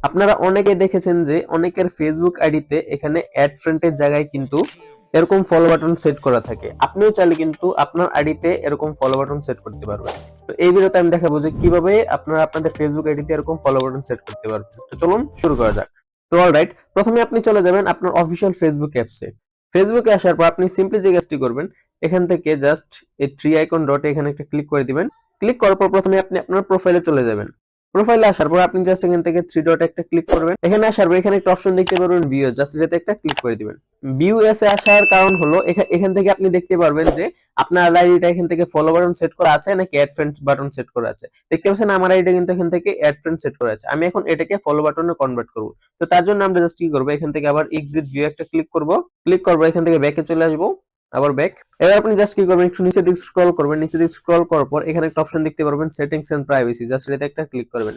আপনারা অনেকে দেখেছেন যে অনেকের ফেসবুক আইডিতে এখানে অ্যাড ফ্রেন্ডের জায়গায় কিন্তু এরকম ফলো বাটন সেট করা থাকে। আপনিও চাইলে কিন্তু আপনার আইডিতে এরকম ফলো বাটন সেট করতে পারবেন। তো এই ভিডিওতে আমি দেখাবো যে কিভাবে আপনারা আপনাদের ফেসবুক আইডিতে এরকম ফলো বাটন সেট করতে পারবেন। তো চলুন শুরু করা যাক। তো অলরাইট, প্রথমে আপনি চলে যাবেন আপনার অফিসিয়াল ফেসবুক অ্যাপসে। ফেসবুকে আসার পর আপনি সিম্পলি যে কাজটি করবেন, এখান থেকে জাস্ট এই থ্রি আইকন ডটে এখানে একটা ক্লিক করে দিবেন। ক্লিক করার পর প্রথমে আপনি আপনার প্রোফাইলে চলে যাবেন। প্রোফাইলে আসার পর আপনি জাস্ট এখান থেকে থ্রি ডট একটা ক্লিক করবেন। এখানে আসার পর এখানে একটা অপশন দেখতে পারবেন ভিউ, জাস্ট এটাতে একটা ক্লিক করে দিবেন। ভিউ এসে আসার কারণ হলো এখান থেকে আপনি দেখতে পারবেন যে আপনার আইডিটা এখান থেকে ফলো বাটন সেট করা আছে নাকি অ্যাড ফ্রেন্ড বাটন সেট করা আছে। দেখতে পাচ্ছেন আমার আইডিটা কিন্তু এখান থেকে অ্যাড ফ্রেন্ড সেট করা আছে। আমি এখন এটাকে ফলো বাটনে কনভার্ট করব। তো তার জন্য আমরা জাস্ট কি করব, এখান থেকে আবার এক্সিট ভিউ একটা ক্লিক করব। ক্লিক করব, এখান থেকে ব্যাকে চলে আসবো, আবার ব্যাক। এবার আপনি জাস্ট কি করবেন, একটু নিচে দিকে স্ক্রল করবেন। নিচে দিকে স্ক্রল করার পর এখানে একটা অপশন দেখতে পারবেন সেটিংস এন্ড প্রাইভেসি, জাস্ট এটাতে একটা ক্লিক করবেন।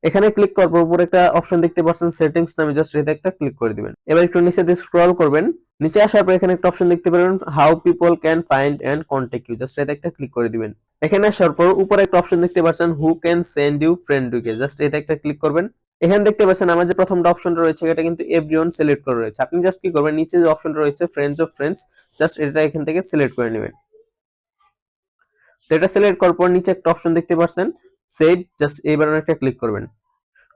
এখানে ক্লিক করার পর উপরে একটা অপশন দেখতে পাচ্ছেন সেটিংস নামে, জাস্ট এটাতে একটা ক্লিক করে দিবেন। এবার একটু নিচে দিয়ে স্ক্রল করবেন। নিচে আসার পর এখানে একটা অপশন দেখতে পারবেন how people can find and contact you, just এটাতে একটা ক্লিক করে দিবেন। এখানে আসার পর উপরে একটা অপশন দেখতে পাচ্ছেন who can send you friend request, just এটাতে একটা ক্লিক করবেন। এখানে দেখতে পাচ্ছেন আমার যে প্রথমটা অপশনটা রয়েছে এটা কিন্তু এভরিওয়ান সিলেক্ট করা রয়েছে। আপনি জাস্ট কি করবেন, নিচে যে অপশনটা রয়েছে ফ্রেন্ডস অফ ফ্রেন্ডস, জাস্ট এটা এখান থেকে সিলেক্ট করে নেবেন। তো এটা সিলেক্ট করার পর নিচে একটা অপশন দেখতে পাচ্ছেন সেভ, জাস্ট এই বাটনে একটা ক্লিক করবেন।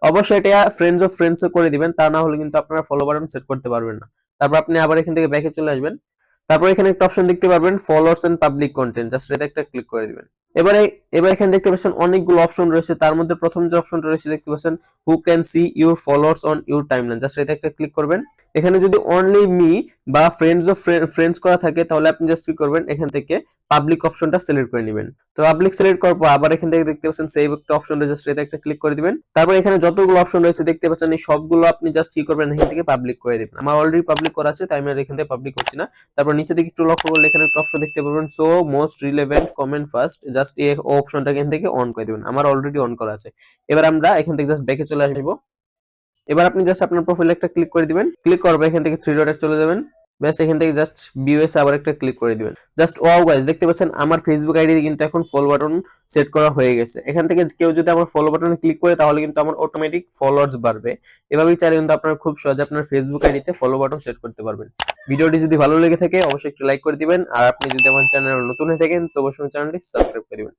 অবশ্যই এটা ফ্রেন্ডস অফ ফ্রেন্ডস করে দিবেন, তা না হলে কিন্তু আপনারা ফলো বাটন সেট করতে পারবেন না। তারপর আপনি আবার এখান থেকে ব্যাকে চলে আসবেন। তারপর এখানে একটা অপশন দেখতে পারবেন followers and public content, just এটাতে একটা ক্লিক করে দিবেন। এবারে এবার এখানে দেখতে পাচ্ছেন অনেকগুলো অপশন রয়েছে, তার মধ্যে প্রথম যে অপশনটা রয়েছে দেখতে পাচ্ছেন who can see your followers on your timeline, just এটাতে একটা ক্লিক করবেন। এখানে যদি অনলি মি বা ফ্রেন্ডস অফ ফ্রেন্ডস করা থাকে তাহলে আপনি জাস্ট কি করবেন, এখান থেকে পাবলিক অপশনটা সিলেক্ট করে নেবেন। তো পাবলিক সিলেক্ট করার পর আবার এখান থেকে দেখতে পাচ্ছেন সেভ একটা অপশন রয়েছে, জাস্ট এটাতে একটা ক্লিক করে দিবেন। তারপর এখানে যতগুলো অপশন রয়েছে দেখতে পাচ্ছেন এই সবগুলো আপনি জাস্ট কি করবেন, এখান থেকে পাবলিক করে দিবেন। আমার অলরেডি পাবলিক করা আছে তাই আমি আর এখান থেকে পাবলিক করছি না। তারপর নিচে দিকে একটু লক্ষ্য করলে এখানে একটা অপশন দেখতে পারবেন so most relevant comment first, just এই অপশনটা এখান থেকে অন করে দিবেন। আমার অলরেডি অন করা আছে। এবার আমরা এখান থেকে জাস্ট ব্যাকে চলে আসবো। এবার আপনি জাস্ট আপনার প্রোফাইলে একটা ক্লিক করে দিবেন। ক্লিক করবে এখান থেকে থ্রি ডটে চলে যাবেন। ব্যাস এখান থেকে জাস্ট ভিউএস আবার একটা ক্লিক করে দিবেন। জাস্ট ওয়াও গাইস, দেখতে পাচ্ছেন আমার ফেসবুক আইডি কিন্তু এখন ফলো বাটন সেট করা হয়ে গেছে। এখান থেকে কেউ যদি আমার ফলো বাটনে ক্লিক করে তাহলে কিন্তু আমার অটোমেটিক ফলোয়ার্স বাড়বে। এভাবেই চাইলে কিন্তু আপনারা খুব সহজে আপনার ফেসবুক আইডিতে ফলো বাটন সেট করতে পারবেন। ভিডিওটি যদি ভালো লেগে থাকে অবশ্যই একটু লাইক করে দিবেন, আর আপনি যদি আমার চ্যানেলে নতুন হয়ে থাকেন তো অবশ্যই চ্যানেলটি সাবস্ক্রাইব করে দিবেন।